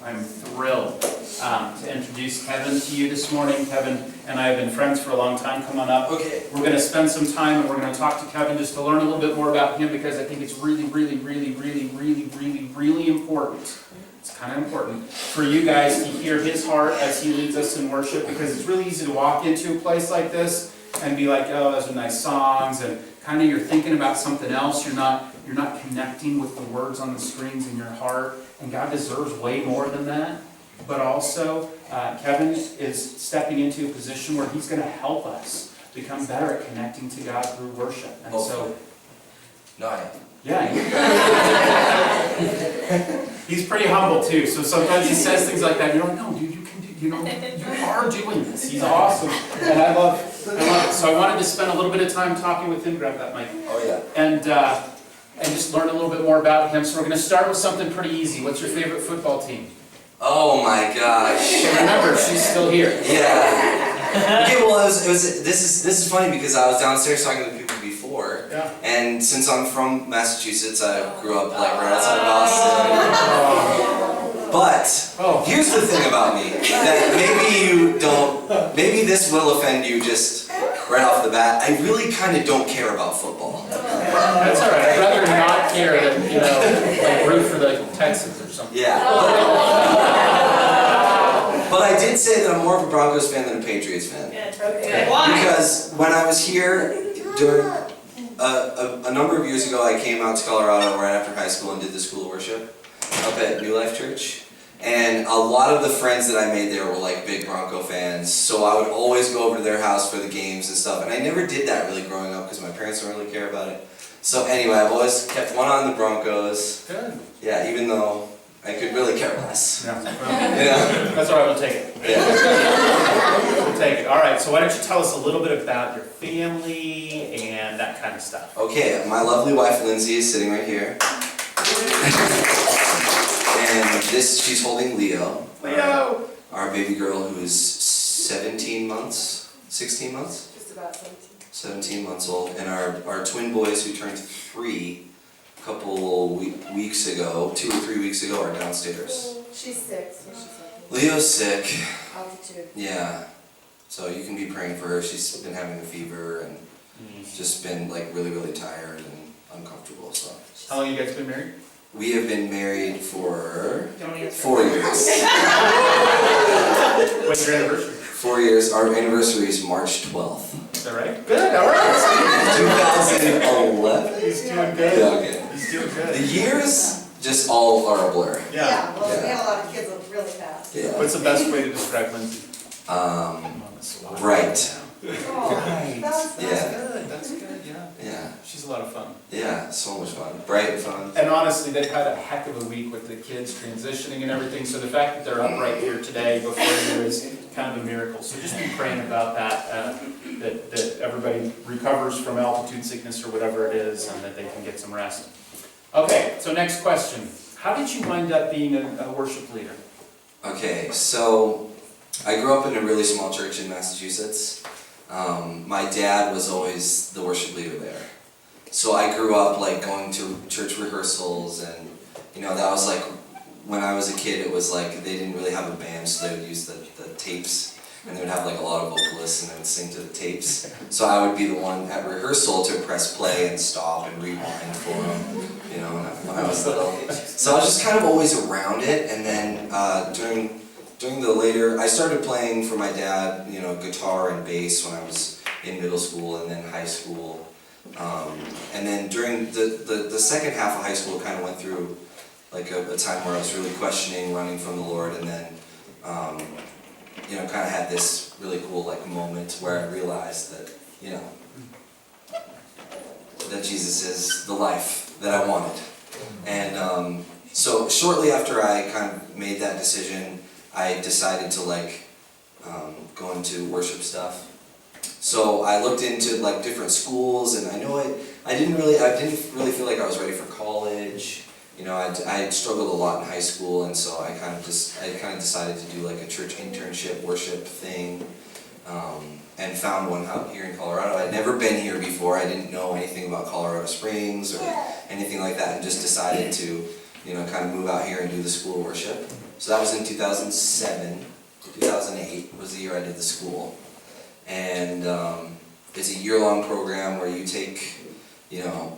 I'm thrilled to introduce Kevin to you this morning. Kevin and I have been friends for a long time. Come on up. Okay. We're going to spend some time and we're going to talk to Kevin just to learn a little bit more about him because I think it's really important. It's kind of important for you guys to hear his heart as he leads us in worship, because it's really easy to walk into a place like this and be like, oh, those are nice songs, and kind of you're thinking about something else. You're not connecting with the words on the screens in your heart, and God deserves way more than that. But also, Kevin is stepping into a position where he's going to help us become better at connecting to God through worship. And so, no, I am. Yeah. He's pretty humble too, so sometimes he says things like that, and you're like, no, dude, you can do, you are doing this. He's awesome. And I love it. So I wanted to spend a little bit of time talking with him, grab that mic. Oh yeah. And just learn a little bit more about him. So we're going to start with something pretty easy. What's your favorite football team? Oh my gosh. Remember, she's still here. Yeah. Okay, well, this is funny because I was downstairs talking to people before, and since I'm from Massachusetts, I grew up like right outside of Boston. But here's the thing about me that maybe this will offend you just right off the bat. I really kind of don't care about football. That's all right. I'd rather not care than like root for the Texans or something. Yeah. But I did say that I'm more of a Broncos fan than a Patriots fan. Okay. Why? Because when I was here during a number of years ago, I came out to Colorado right after high school and did the school of worship up at New Life Church. And a lot of the friends that I made there were like big Bronco fans, so I would always go over to their house for the games and stuff. And I never did that really growing up because my parents don't really care about it. So anyway, I've always kept one on the Broncos. Good. Yeah, even though I could really care less. Yeah. Yeah. That's all right, we'll take it. Yeah. We'll take it. All right, so why don't you tell us a little bit about your family and that kind of stuff. Okay, my lovely wife Lindsay is sitting right here. And she's holding Leo. Leo! Our baby girl who is 17 months, 16 months? Just about 17. 17 months old. And our twin boys who turned 3 a couple weeks ago, 2 or 3 weeks ago, are downstairs. She's 6, so she's okay. Leo's sick. Altitude. Yeah. So you can be praying for her. She's been having a fever and just been like really tired and uncomfortable. So. How long have you guys been married? We have been married for 4 years. What's your anniversary? 4 years. Our anniversary is March 12th. Is that right? Good, all right. 2011? He's doing good. Yeah, okay. He's doing good. The years just all are a blur. Yeah, well, we have a lot of kids really fast. Yeah. What's the best way to describe Lindsay? Bright. Oh, That's Yeah. good, that's good, yeah. Yeah. She's a lot of fun. Yeah, so much fun. Bright and fun. And honestly, they've had a heck of a week with the kids transitioning and everything, so the fact that they're up right here today before you is kind of a miracle. So just be praying about that, that everybody recovers from altitude sickness or whatever it is, and that they can get some rest. Okay, so next question. How did you wind up being a worship leader? Okay, so I grew up in a really small church in Massachusetts. My dad was always the worship leader there. So I grew up like going to church rehearsals, and that was like, when I was a kid, it was like they didn't really have a band, so they would use the tapes, and they would have like a lot of vocalists and they would sing to the tapes. So I would be the one at rehearsal to press play and stop and rewind for them, when I was little. So I was just kind of always around it, and then during the later, I started playing for my dad, guitar and bass when I was in middle school and then high school. And then during the second half of high school, kind of went through like a time where I was really questioning, running from the Lord, and then, kind of had this really cool like moment where I realized that, that Jesus is the life that I wanted. And so shortly after I kind of made that decision, I decided to go into worship stuff. So I looked into like different schools, and I didn't really feel like I was ready for college. I had struggled a lot in high school, and so I kind of decided to do like a church internship worship thing, and found one out here in Colorado. I'd never been here before. I didn't know anything about Colorado Springs or anything like that, and just decided to kind of move out here and do the school of worship. So that was in 2007, 2008 was the year I did the school. And it's a year-long program where you take,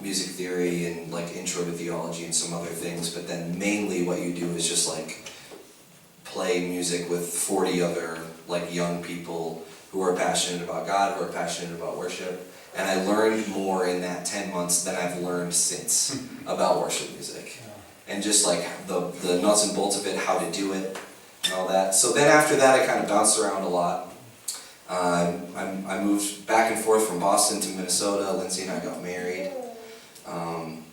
music theory and like intro to theology and some other things, but then mainly what you do is just like play music with 40 other like young people who are passionate about God, who are passionate about worship. And I learned more in that 10 months than I've learned since about worship music. And just like the nuts and bolts of it, how to do it, and all that. So then after that, I kind of bounced around a lot. I moved back and forth from Boston to Minnesota. Lindsay and I got married. And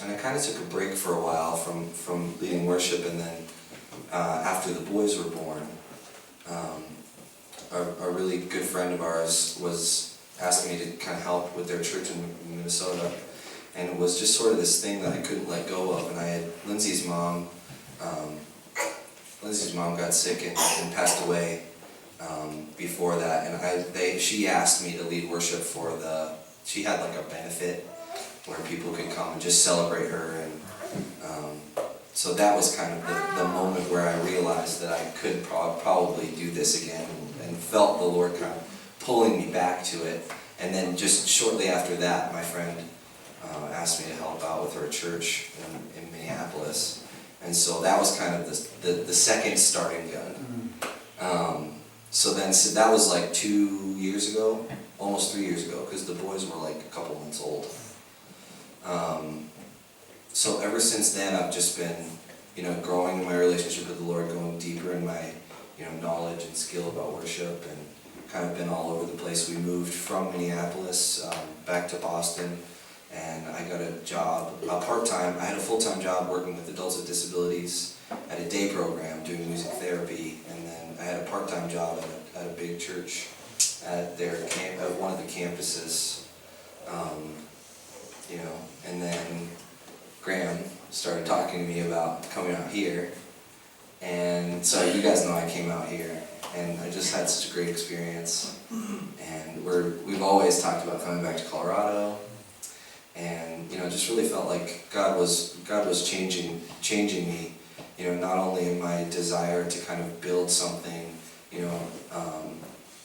I kind of took a break for a while from leading worship, and then after the boys were born, a really good friend of ours asked me to kind of help with their church in Minnesota. And it was just sort of this thing that I couldn't let go of. And I had Lindsay's mom got sick and passed away before that. And she asked me to lead worship she had like a benefit where people could come and just celebrate her. And so that was kind of the moment where I realized that I could probably do this again, and felt the Lord kind of pulling me back to it. And then just shortly after that, my friend asked me to help out with her church in Minneapolis, and so that was kind of the second starting gun. So that was like 2 years ago, almost 3 years ago, because the boys were like a couple months old. So ever since then, I've just been, growing in my relationship with the Lord, going deeper in my, knowledge and skill about worship, and kind of been all over the place. We moved from Minneapolis back to Boston. And I got a job, part-time. I had a full-time job working with adults with disabilities at a day program doing music therapy, and then I had a part-time job at a big church at one of the campuses, and then Graham started talking to me about coming out here, and so you guys know I came out here, and I just had such a great experience, and we've always talked about coming back to Colorado. And just really felt like God was changing me, not only in my desire to kind of build something,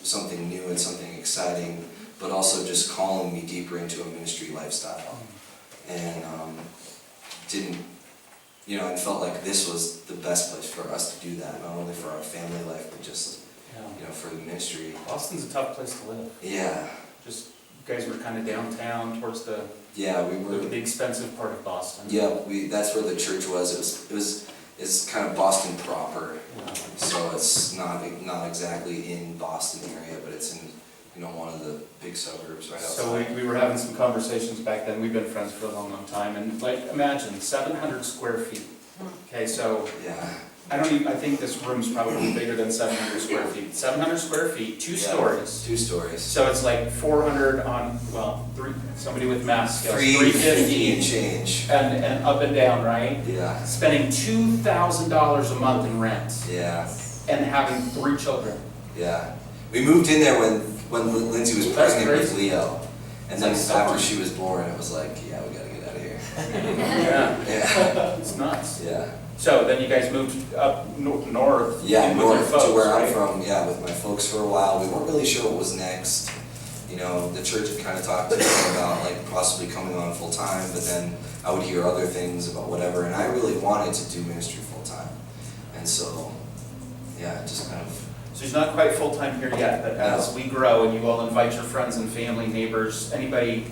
something new and something exciting, but also just calling me deeper into a ministry lifestyle. And and felt like this was the best place for us to do that, not only for our family life, but just for the ministry. Boston's a tough place to live. Yeah. Just, you guys were kind of downtown towards the expensive part of Boston. Yeah, that's where the church was. It's kind of Boston proper, so it's not exactly in Boston area, but it's in one of the big suburbs right outside. So we were having some conversations back then. We've been friends for a long, long time, and like imagine 700 square feet. Okay, so yeah. I think this room's probably bigger than 700 square feet. 700 square feet, two stories. 2 stories. So it's like 400 on, somebody with math skills, 350 and change. And up and down, right? Yeah. Spending $2,000 a month in rent. Yeah. And having 3 children. Yeah. We moved in there when Lindsay was pregnant with Leo. And then after she was born, it was like, yeah, we gotta get out of here. Yeah. It's nuts. Yeah. So then you guys moved up north. Yeah, with north your folks, to where right? I'm from. Yeah, with my folks for a while. We weren't really sure what was next. The church had kind of talked to me about like possibly coming on full time, but then I would hear other things about whatever, and I really wanted to do ministry full time. And so, yeah, just kind of. So he's not quite full time here yet, but as we grow and you all invite your friends and family, neighbors, anybody,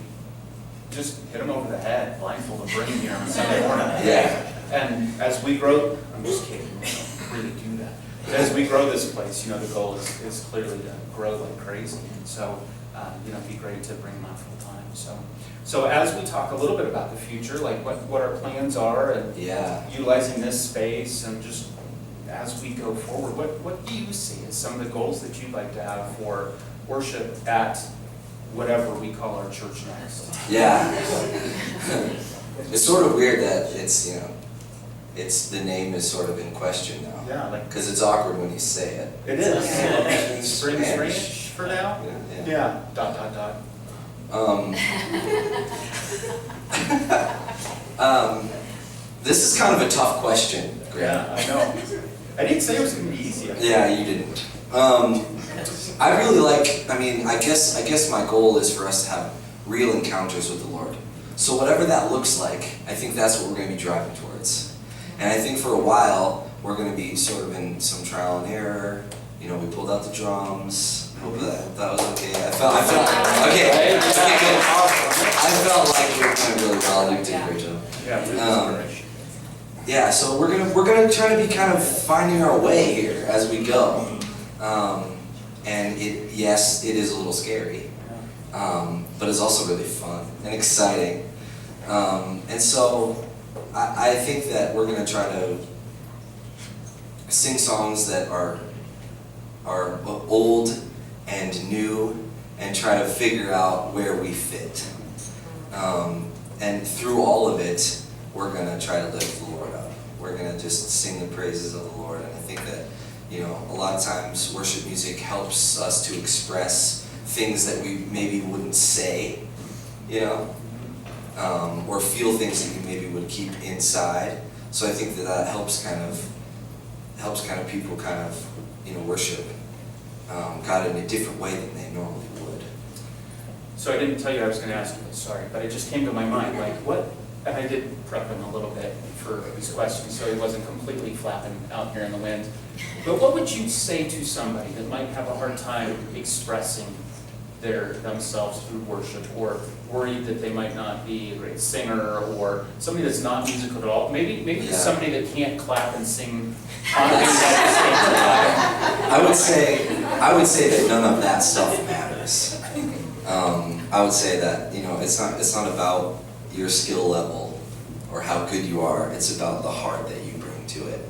just hit them over the head, blindfold them, bring them here on Sunday morning. Yeah. And as we grow, I'm just kidding, we don't really do that. But as we grow this place, the goal is clearly to grow like crazy. And so, it'd be great to bring them on full time. So as we talk a little bit about the future, like what our plans are and utilizing this space, and just as we go forward, what do you see as some of the goals that you'd like to have for worship at whatever we call our church next? Yeah. It's sort of weird that it's the name is sort of in question now. Yeah, because it's awkward when you say it. It is. Spring Ranch for now? Yeah. ... This is kind of a tough question, Graham. Yeah, I know. I didn't say it was gonna be easy. Yeah, you didn't. I really like, I guess my goal is for us to have real encounters with the Lord. So whatever that looks like, I think that's what we're going to be driving towards. And I think for a while, we're going to be sort of in some trial and error. You know, we pulled out the drums. I hope that was okay. I felt, okay, good. I felt like we were playing really well. You did a great job. Yeah, yeah, so we're gonna try to be kind of finding our way here as we go. And yes, it is a little scary, but it's also really fun and exciting. And so I think that we're gonna try to sing songs that are old and new, and try to figure out where we fit. And through all of it, we're gonna try to lift the Lord up. We're gonna just sing the praises of the Lord. And I think that, you know, a lot of times worship music helps us to express things that we maybe wouldn't say, you know, or feel things that you maybe would keep inside. So I think that helps kind of people kind of, you know, worship God in a different way than they normally would. So I didn't tell you I was gonna ask you this, sorry, but it just came to my mind, like what, and I did prep him a little bit for these questions so he wasn't completely flapping out here in the wind. But what would you say to somebody that might have a hard time expressing themselves through worship, or worried that they might not be a great singer, or somebody that's not musical at all? Maybe it's somebody that can't clap and sing on a stage. I would say that none of that stuff matters. I would say that, you know, it's not about your skill level or how good you are. It's about the heart that you bring to it.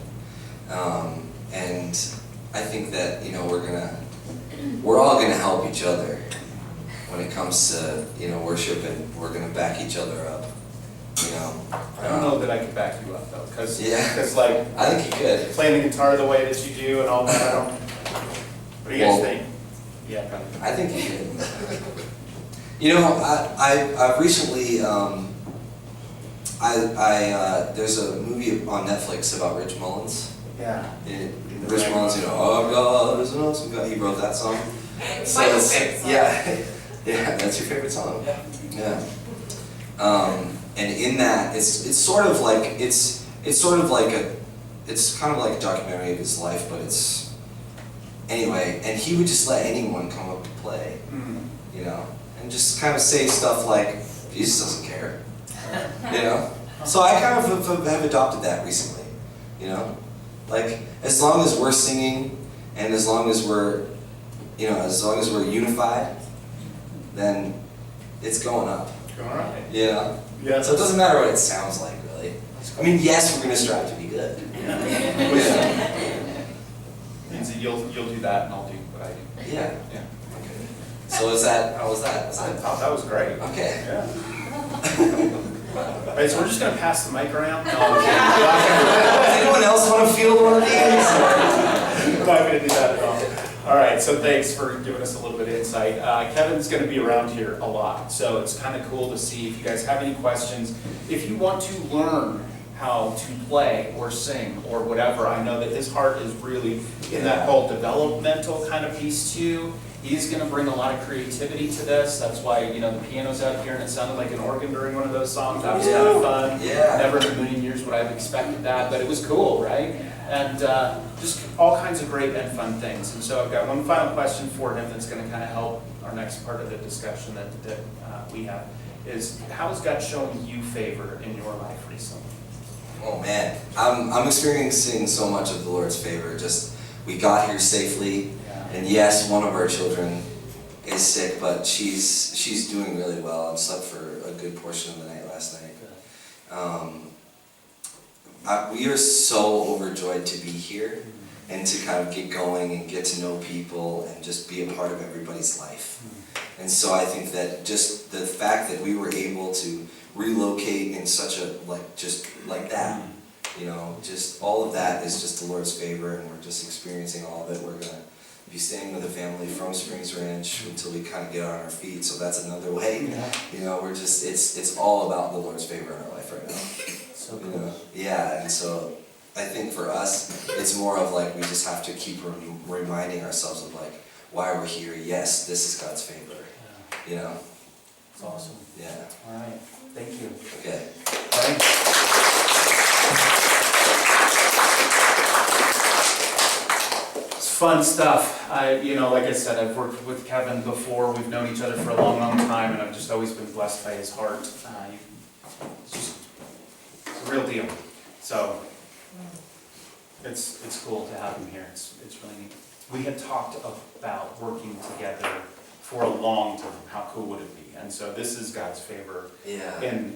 And I think that, you know, we're all gonna help each other when it comes to, you know, worship, and we're gonna back each other up. You know. I don't know that I could back you up though, because like I think you could. playing the guitar the way that you do and all that. What do you guys think? Yeah, probably. I think you could. You know, I recently there's a movie on Netflix about Rich Mullins. Yeah. Rich Mullins, you know, oh God is an awesome God. He wrote that song. So yeah, that's your favorite song. Yeah. And in that, it's sort of like it's kind of like a documentary of his life, but it's anyway. And he would just let anyone come up to play, you know, and just kind of say stuff like, Jesus doesn't care, you know. So I kind of have adopted that recently, you know, like as long as we're singing and as long as we're, you know, as long as we're unified, then it's going up. All right. You know? Yeah. So it doesn't matter what it sounds like, really. I mean, yes, we're going to strive to be good. Yeah. Means that you'll do that and I'll do what I do. Yeah. Yeah. Okay. So how was that? I thought that was great. Okay. Yeah. All right, so we're just going to pass the mic around. No, Does anyone else want to field one of these? I'm not going to do that at all. All right, so thanks for giving us a little bit of insight. Kevin's going to be around here a lot, so it's kind of cool to see if you guys have any questions. If you want to learn how to play or sing or whatever, I know that his heart is really in that whole developmental kind of piece too. He's going to bring a lot of creativity to this. That's why, you know, the piano's out here and it sounded like an organ during one of those songs. That was kind of fun. Yeah. Never in a million years would I have expected that, but it was cool, right? And just all kinds of great and fun things. And so I've got one final question for him that's going to kind of help our next part of the discussion that we have, is how has God shown you favor in your life recently? Oh man, I'm experiencing so much of the Lord's favor. Just, we got here safely, and yes, one of our children is sick, but she's doing really well and slept for a good portion of the night last night. We are so overjoyed to be here and to kind of get going and get to know people and just be a part of everybody's life. And so I think that just the fact that we were able to relocate in such a, just like that, you know, just all of that is just the Lord's favor, and we're just experiencing all of it. We're going to be staying with a family from Springs Ranch until we kind of get on our feet, so that's another way. You know, we're just, it's all about the Lord's favor in our life right now. So cool. You know? Yeah, and so I think for us, it's more of like we just have to keep reminding ourselves of like why we're here. Yes, this is God's favor. Yeah. You know. It's awesome. Yeah. All right. Thank you. Okay. All right. It's fun stuff. Like I said, I've worked with Kevin before. We've known each other for a long, long time, and I've just always been blessed by his heart. It's a real deal. So it's cool to have him here. It's really neat. We had talked about working together for a long time. How cool would it be? And so this is God's favor in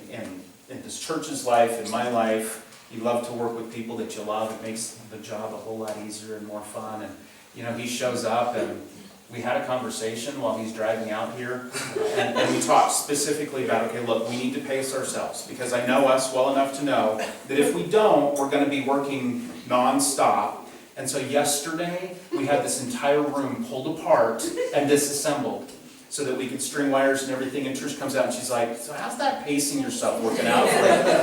this church's life, in my life. You love to work with people that you love. It makes the job a whole lot easier and more fun. And he shows up, and we had a conversation while he's driving out here, and we talked specifically about, okay, look, we need to pace ourselves, because I know us well enough to know that if we don't, we're going to be working nonstop. And so yesterday, we had this entire room pulled apart and disassembled so that we could string wires and everything, and Trish comes out and she's like, so how's that pacing yourself working out?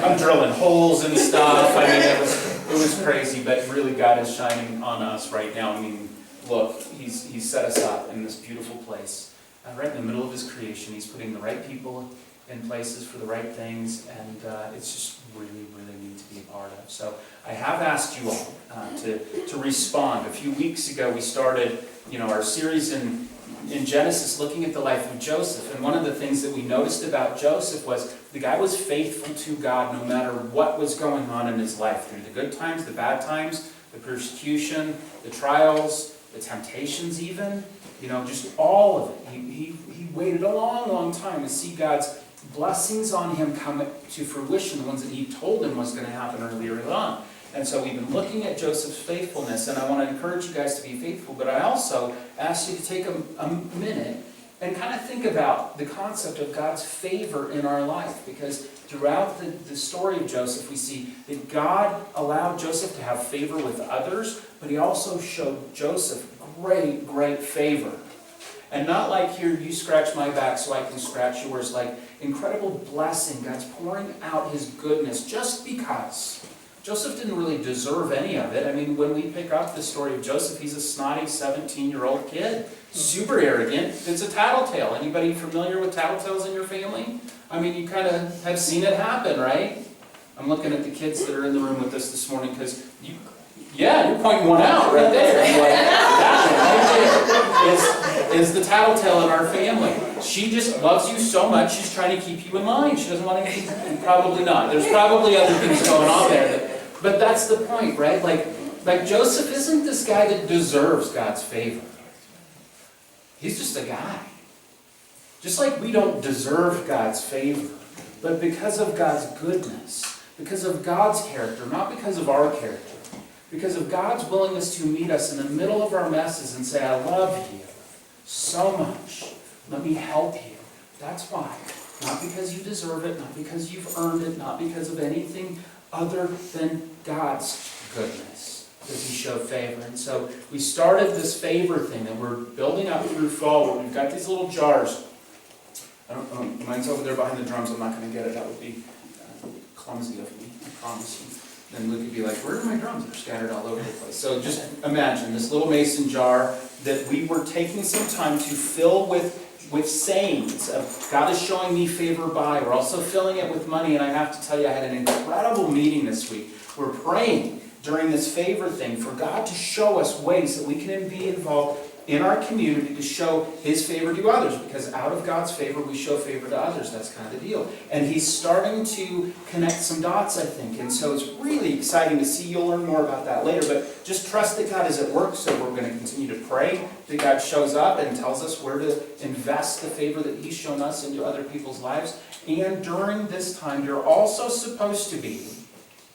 I'm drilling holes and stuff. I mean, it was crazy, but really God is shining on us right now. I mean, look, he's set us up in this beautiful place. Right in the middle of his creation, he's putting the right people in places for the right things, and it's just really, really neat to be a part of. So I have asked you all to respond. A few weeks ago, we started, our series in Genesis, looking at the life of Joseph. And one of the things that we noticed about Joseph was the guy was faithful to God no matter what was going on in his life, through the good times, the bad times, the persecution, the trials, the temptations even, just all of it. He waited a long, long time to see God's blessings on him come to fruition, the ones that he told him was going to happen earlier on. And so we've been looking at Joseph's faithfulness, and I want to encourage you guys to be faithful, but I also ask you to take a minute and kind of think about the concept of God's favor in our life, because throughout the story of Joseph, we see that God allowed Joseph to have favor with others, but he also showed Joseph great, great favor. And not like, here, you scratch my back so I can scratch yours, like incredible blessing. God's pouring out his goodness just because. Joseph didn't really deserve any of it. I mean, when we pick up the story of Joseph, he's a snotty 17-year-old kid, super arrogant. It's a tattletale. Anybody familiar with tattletales in your family? I mean, you kind of have seen it happen, right? I'm looking at the kids that are in the room with us this morning, because you're pointing one out right there. Like, that right there is the tattletale in our family. She just loves you so much, she's trying to keep you in line. She doesn't want to keep you. Probably not. There's probably other things going on there. But that's the point, right? Like Joseph isn't this guy that deserves God's favor. He's just a guy. Just like we don't deserve God's favor, but because of God's goodness, because of God's character, not because of our character, because of God's willingness to meet us in the middle of our messes and say, I love you so much. Let me help you. That's why. Not because you deserve it, not because you've earned it, not because of anything other than God's goodness does he show favor. And so we started this favor thing that we're building up through fall, where we've got these little jars. I don't know, mine's over there behind the drums. I'm not going to get it. That would be clumsy of me, I promise you. Then Luke would be like, where are my drums? They're scattered all over the place. So just imagine this little mason jar that we were taking some time to fill with sayings of God is showing me favor by. We're also filling it with money, and I have to tell you, I had an incredible meeting this week. We're praying during this favor thing for God to show us ways that we can be involved in our community to show his favor to others, because out of God's favor we show favor to others. That's kind of the deal. And he's starting to connect some dots, I think, and so it's really exciting to see. You'll learn more about that later, but just trust that God is at work. So we're going to continue to pray that God shows up and tells us where to invest the favor that he's shown us into other people's lives. And during this time, you're also supposed to be,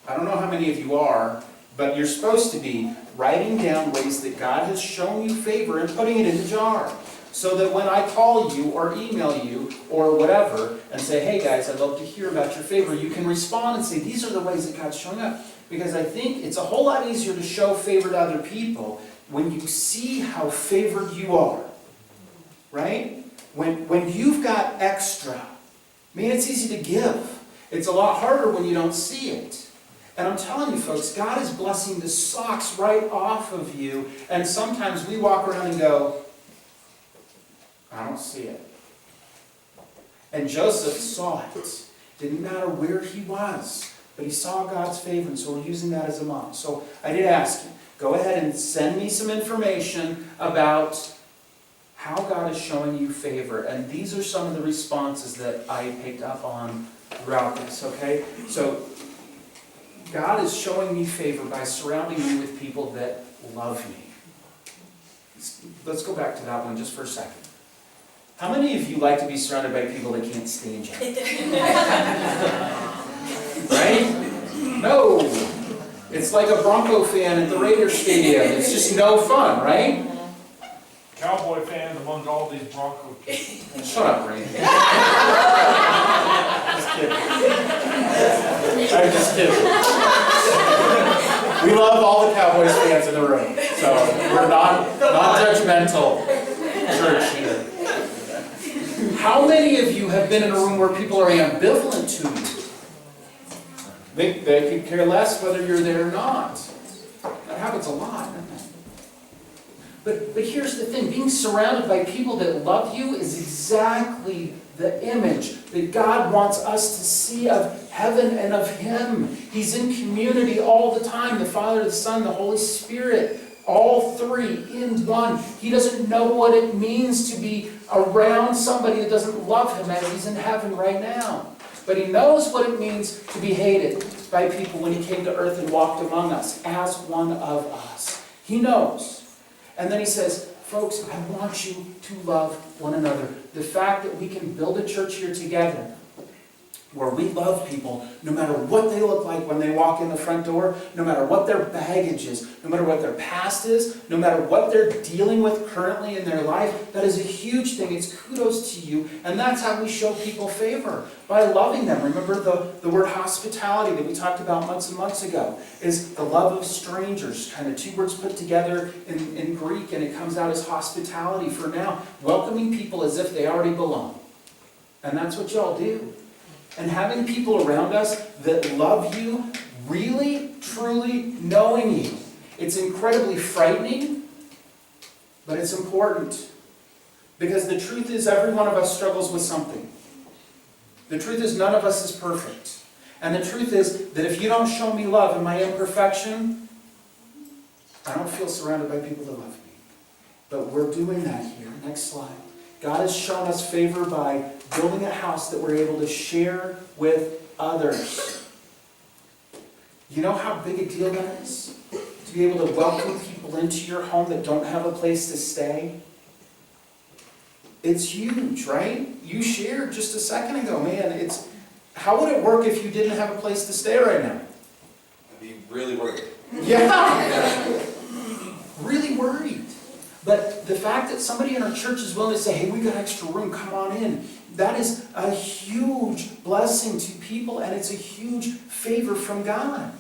I don't know how many of you are, but you're supposed to be writing down ways that God has shown you favor and putting it in the jar. So that when I call you or email you or whatever and say, hey guys, I'd love to hear about your favor, you can respond and say, these are the ways that God's showing up. Because I think it's a whole lot easier to show favor to other people when you see how favored you are. Right? When you've got extra, it's easy to give. It's a lot harder when you don't see it. And I'm telling you folks, God is blessing the socks right off of you. And sometimes we walk around and go, I don't see it. And Joseph saw it. Didn't matter where he was, but he saw God's favor, and so we're using that as a model. So I did ask you, go ahead and send me some information about how God is showing you favor. And these are some of the responses that I picked up on throughout this, okay? So God is showing me favor by surrounding me with people that love me. Let's go back to that one just for a second. How many of you like to be surrounded by people that can't stand you? Right? No. It's like a Bronco fan at the Raiders Stadium. It's just no fun, right? Cowboy fans among all these Broncos. Shut up, Ray. Just kidding. I'm just kidding. We love all the Cowboys fans in the room, so we're not judgmental church here. How many of you have been in a room where people are ambivalent to you? They could care less whether you're there or not. That happens a lot, doesn't it? But here's the thing, being surrounded by people that love you is exactly the image that God wants us to see of heaven and of Him. He's in community all the time, the Father, the Son, the Holy Spirit, all three in one. He doesn't know what it means to be around somebody that doesn't love Him as He's in heaven right now. But He knows what it means to be hated by people when He came to earth and walked among us as one of us. He knows. And then He says, folks, I want you to love one another. The fact that we can build a church here together where we love people no matter what they look like when they walk in the front door, no matter what their baggage is, no matter what their past is, no matter what they're dealing with currently in their life, that is a huge thing. It's kudos to you. And that's how we show people favor, by loving them. Remember the word hospitality that we talked about months and months ago is the love of strangers, kind of two words put together in Greek, and it comes out as hospitality for now, welcoming people as if they already belong. And that's what y'all do. And having people around us that love you, really, truly knowing you. It's incredibly frightening, but it's important. Because the truth is, every one of us struggles with something. The truth is, none of us is perfect. And the truth is that if you don't show me love in my imperfection, I don't feel surrounded by people that love me. But we're doing that here. Next slide. God has shown us favor by building a house that we're able to share with others. You know how big a deal that is? To be able to welcome people into your home that don't have a place to stay? It's huge, right? You shared just a second ago, man, how would it work if you didn't have a place to stay right now? I'd be really worried. Yeah! Really worried. But the fact that somebody in our church is willing to say, hey, we got extra room, come on in, that is a huge blessing to people, and it's a huge favor from God.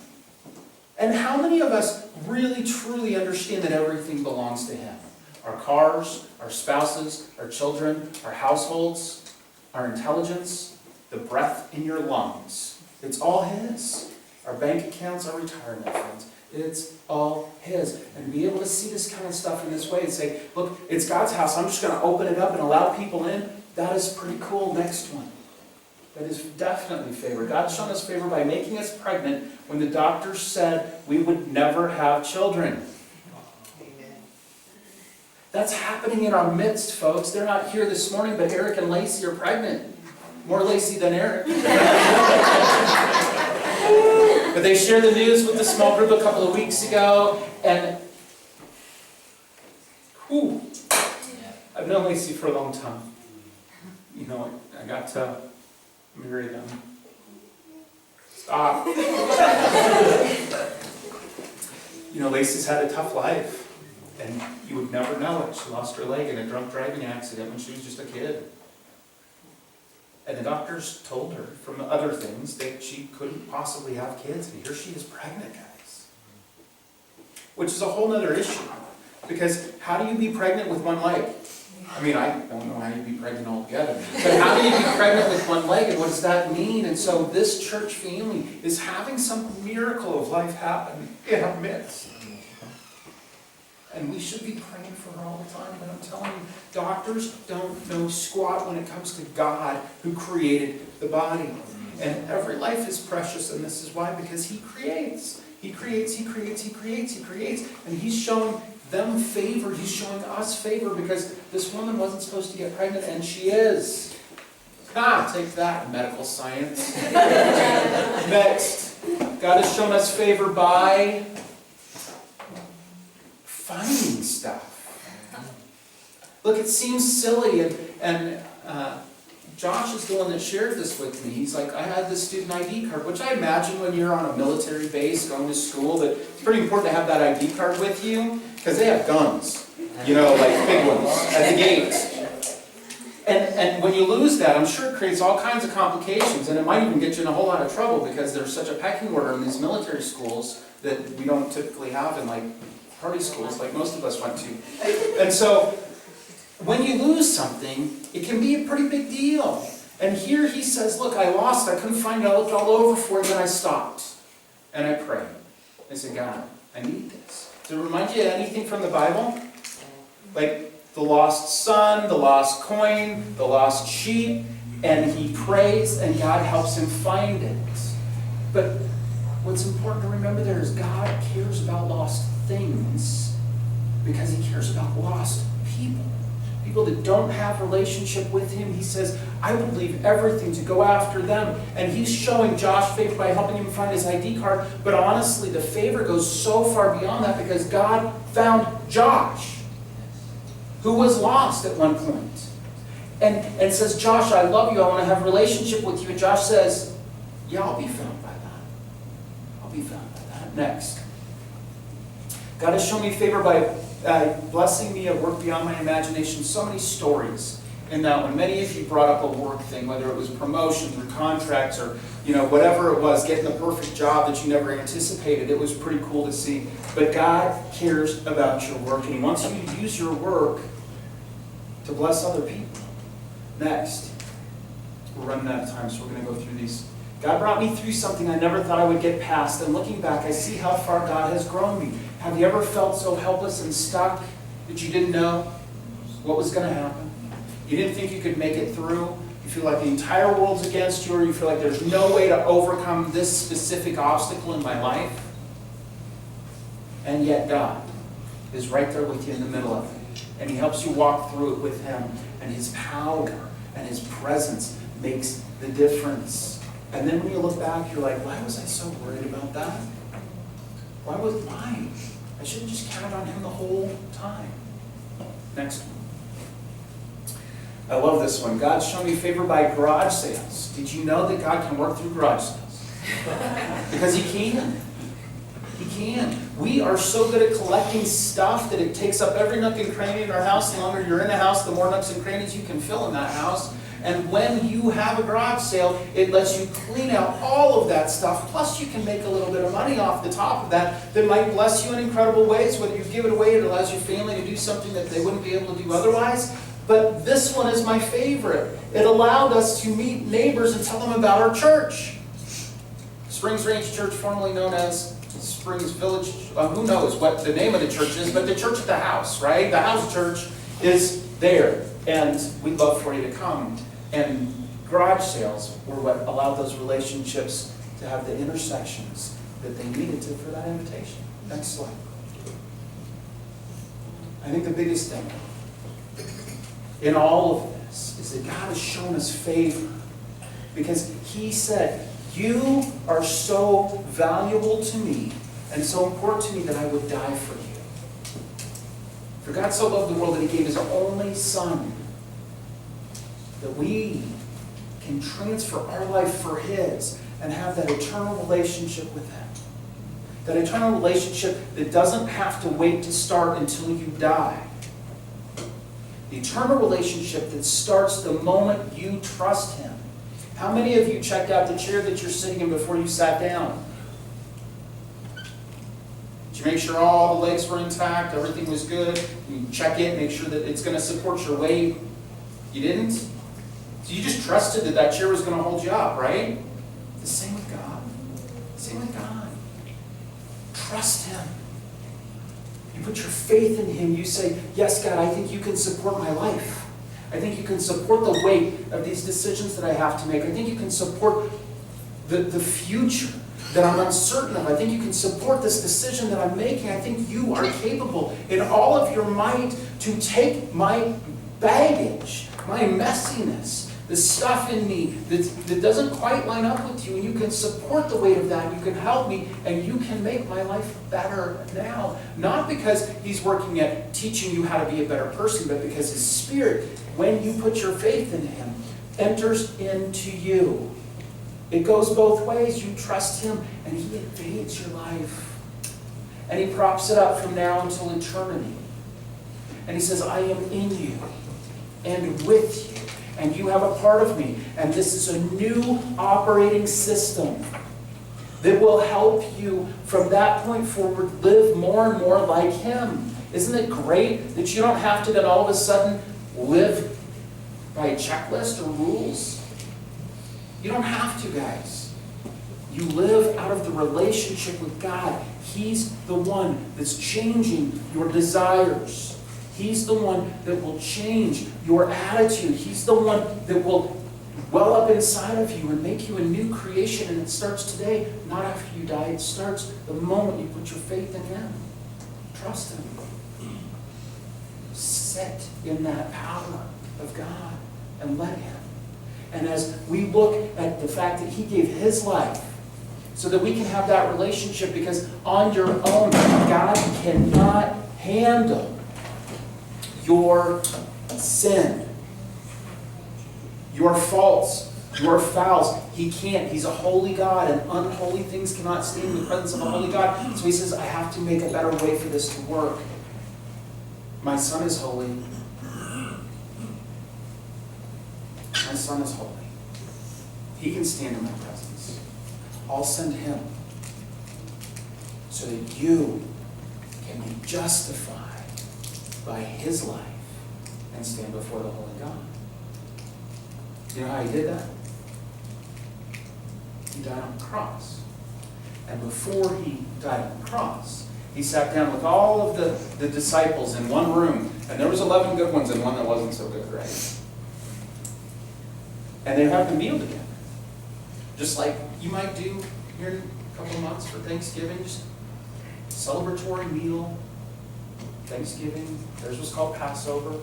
And how many of us really, truly understand that everything belongs to Him? Our cars, our spouses, our children, our households, our intelligence, the breath in your lungs. It's all His. Our bank accounts, our retirement funds. It's all His. And to be able to see this kind of stuff in this way and say, look, it's God's house. I'm just going to open it up and allow people in. That is pretty cool. Next one. That is definitely favor. God's shown us favor by making us pregnant when the doctors said we would never have children. Amen. That's happening in our midst, folks. They're not here this morning, but Eric and Lacey are pregnant. More Lacey than Eric. But they shared the news with the small group a couple of weeks ago, and whew, I've known Lacey for a long time. You know, I got to marry them. Stop. You know, Lacey's had a tough life, and you would never know it. She lost her leg in a drunk driving accident when she was just a kid. And the doctors told her, from other things, that she couldn't possibly have kids. And here she is pregnant, guys. Which is a whole other issue. Because how do you be pregnant with one leg? I mean, I don't know how you'd be pregnant altogether, but how do you be pregnant with one leg, and what does that mean? And so this church family is having some miracle of life happen in our midst. And we should be praying for her all the time, but I'm telling you, doctors don't know squat when it comes to God who created the body. And every life is precious, and this is why, because He creates. He creates, He creates, He creates, He creates. And He's showing them favor, He's showing us favor, because this woman wasn't supposed to get pregnant, and she is. Take that, medical science. Next, God has shown us favor by finding stuff. Look, it seems silly, and Josh is the one that shared this with me. He's like, I had this student ID card, which I imagine when you're on a military base going to school, that it's pretty important to have that ID card with you, because they have guns, you know, like big ones, at the gate. And when you lose that, I'm sure it creates all kinds of complications, and it might even get you in a whole lot of trouble, because there's such a pecking order in these military schools that we don't typically have in like party schools like most of us went to. And so, when you lose something, it can be a pretty big deal. And here he says, look, I lost, I couldn't find it, I looked all over for it, then I stopped. And I prayed. I said, God, I need this. Does it remind you of anything from the Bible? Like the lost son, the lost coin, the lost sheep, and he prays and God helps him find it. But what's important to remember there is God cares about lost things because He cares about lost people. People that don't have a relationship with Him, He says, I would leave everything to go after them. And He's showing Josh favor by helping him find his ID card. But honestly, the favor goes so far beyond that, because God found Josh, who was lost at one point. And says, Josh, I love you, I want to have a relationship with you. And Josh says, yeah, I'll be found by that. I'll be found by that. Next. God has shown me favor by blessing me at work beyond my imagination. So many stories in that one. Many of you brought up a work thing, whether it was promotions or contracts or whatever it was, getting the perfect job that you never anticipated. It was pretty cool to see. But God cares about your work, and He wants you to use your work to bless other people. Next. We're running out of time, so we're going to go through these. God brought me through something I never thought I would get past, and looking back, I see how far God has grown me. Have you ever felt so helpless and stuck that you didn't know what was going to happen? You didn't think you could make it through? You feel like the entire world's against you, or you feel like there's no way to overcome this specific obstacle in my life? And yet God is right there with you in the middle of it. And He helps you walk through it with Him. And His power and His presence makes the difference. And then when you look back, you're like, why was I so worried about that? Why? I should have just counted on Him the whole time. Next one. I love this one. God's shown me favor by garage sales. Did you know that God can work through garage sales? Because He can. He can. We are so good at collecting stuff that it takes up every nook and cranny in our house. The longer you're in a house, the more nooks and crannies you can fill in that house. And when you have a garage sale, it lets you clean out all of that stuff. Plus, you can make a little bit of money off the top of that might bless you in incredible ways. Whether you give it away, it allows your family to do something that they wouldn't be able to do otherwise. But this one is my favorite. It allowed us to meet neighbors and tell them about our church. Springs Range Church, formerly known as Springs Village. Who knows what the name of the church is, but the church at the house, right? The house church is there. And we'd love for you to come. And garage sales were what allowed those relationships to have the intersections that they needed to for that invitation. Next slide. I think the biggest thing in all of this is that God has shown us favor, because He said, you are so valuable to me and so important to me that I would die for you. For God so loved the world that He gave His only Son, that we can transfer our life for His and have that eternal relationship with Him. That eternal relationship that doesn't have to wait to start until you die. The eternal relationship that starts the moment you trust Him. How many of you checked out the chair that you're sitting in before you sat down? Did Did you make sure all the legs were intact, everything was good? You check it, make sure that it's going to support your weight. You didn't? So you just trusted that that chair was going to hold you up, right? The same with God. Same with God. Trust Him. You put your faith in Him. You say, yes, God, I think you can support my life. I think you can support the weight of these decisions that I have to make. I think you can support the future that I'm uncertain of. I think you can support this decision that I'm making. I think you are capable in all of your might to take my baggage, my messiness, the stuff in me that doesn't quite line up with you, and you can support the weight of that, and you can help me, and you can make my life better now. Not because He's working at teaching you how to be a better person, but because His Spirit, when you put your faith in Him, enters into you. It goes both ways. You trust Him, and He invades your life. And He props it up from now until eternity. And He says, I am in you and with you. And you have a part of me. And this is a new operating system that will help you from that point forward live more and more like Him. Isn't it great that you don't have to then all of a sudden live by a checklist or rules? You don't have to, guys. You live out of the relationship with God. He's the one that's changing your desires. He's the one that will change your attitude. He's the one that will well up inside of you and make you a new creation. And it starts today, not after you die. It starts the moment you put your faith in Him. Trust Him. Sit in that power of God and let Him. And as we look at the fact that He gave His life so that we can have that relationship, because on your own, God cannot handle your sin, your faults, your fouls. He can't. He's a holy God, and unholy things cannot stand in the presence of a holy God. So He says, I have to make a better way for this to work. My Son is holy. My Son is holy. He can stand in my presence. I'll send Him so that you can be justified by His life and stand before the holy God. You know how He did that? He died on the cross. And before He died on the cross, He sat down with all of the disciples in one room. And there was 11 good ones and one that wasn't so good, right? And they have the meal together. Just like you might do here in a couple of months for Thanksgiving. Just a celebratory meal. Thanksgiving. Theirs was called Passover.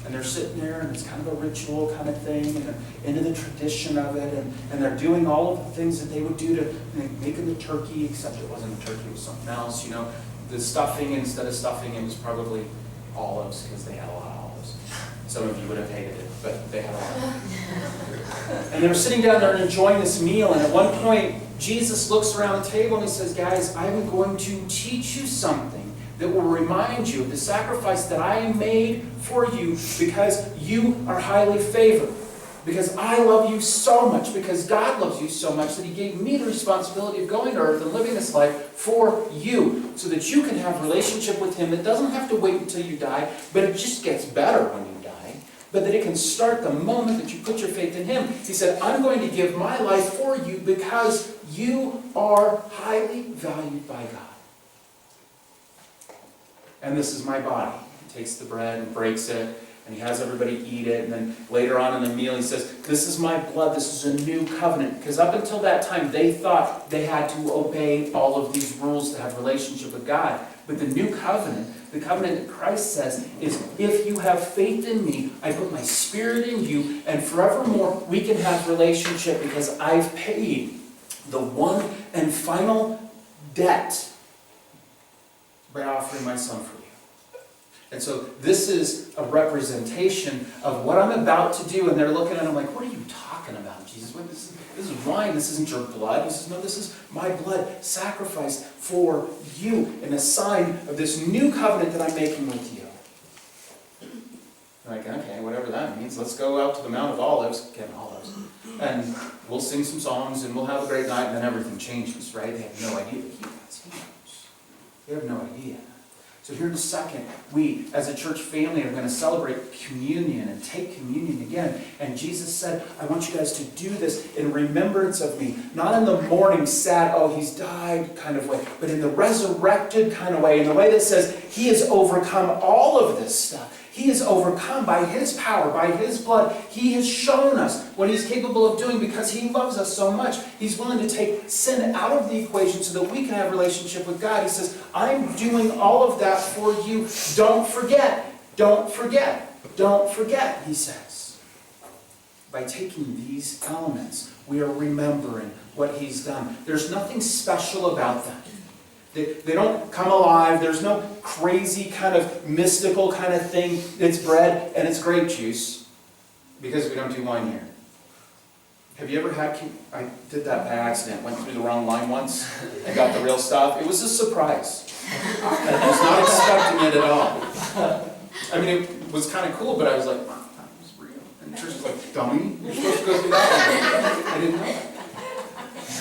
And they're sitting there, and it's kind of a ritual kind of thing, and they're into the tradition of it, and they're doing all of the things that they would do to making the turkey, except it wasn't a turkey, it was something else. You know, the stuffing, instead of stuffing, it was probably olives, because they had a lot of olives. Some of you would have hated it, but they had olives. And they were sitting down there and enjoying this meal, and at one point, Jesus looks around the table and He says, guys, I'm going to teach you something that will remind you of the sacrifice that I made for you, because you are highly favored. Because I love you so much, because God loves you so much, that He gave me the responsibility of going to earth and living this life for you, so that you can have a relationship with Him that doesn't have to wait until you die, but it just gets better when you die, but that it can start the moment that you put your faith in Him. He said, I'm going to give my life for you because you are highly valued by God. And this is my body. He takes the bread and breaks it, and He has everybody eat it. And then later on in the meal, He says, this is my blood. This is a new covenant. Because up until that time, they thought they had to obey all of these rules to have a relationship with God. But the new covenant, the covenant that Christ says, is if you have faith in me, I put my Spirit in you, and forevermore we can have relationship, because I've paid the one and final debt by offering my Son for you. And so this is a representation of what I'm about to do. And they're looking at Him like, what are you talking about, Jesus? This is wine. This isn't your blood. He says, no, this is my blood sacrificed for you in a sign of this new covenant that I'm making with you. You're like, okay, whatever that means. Let's go out to the Mount of Olives, get olives, and we'll sing some songs, and we'll have a great night, and then everything changes, right? They have no idea that He knows. We have no idea. So here in a second, we as a church family are going to celebrate communion and take communion again. And Jesus said, I want you guys to do this in remembrance of me. Not in the mourning, sad, oh, he's died kind of way, but in the resurrected kind of way, in the way that says he has overcome all of this stuff. He is overcome by his power, by his blood. He has shown us what he's capable of doing because he loves us so much. He's willing to take sin out of the equation so that we can have a relationship with God. He says, I'm doing all of that for you. Don't forget, don't forget, don't forget, he says. By taking these elements, we are remembering what he's done. There's nothing special about them. They don't come alive. There's no crazy kind of mystical kind of thing. It's bread and it's grape juice because we don't do wine here. Have you ever had, I did that by accident, went through the wrong line once and got the real stuff. It was a surprise. I was not expecting it at all. I mean, it was kind of cool, but I was like, wow, that was real. And the church was like, dummy, you're supposed to go through that. I didn't know that.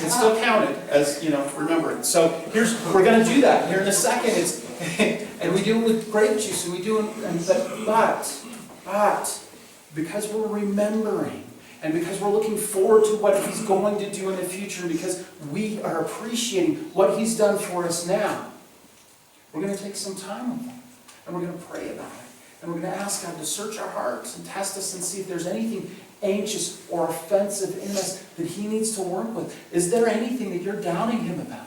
It still counted as, remember it. So we're going to do that here in a second. And we do it with grape juice, and we do it, but because we're remembering, and because we're looking forward to what he's going to do in the future, and because we are appreciating what he's done for us now, we're going to take some time with him, and we're going to pray about it. And we're going to ask God to search our hearts and test us and see if there's anything anxious or offensive in us that he needs to work with. Is there anything that you're doubting him about?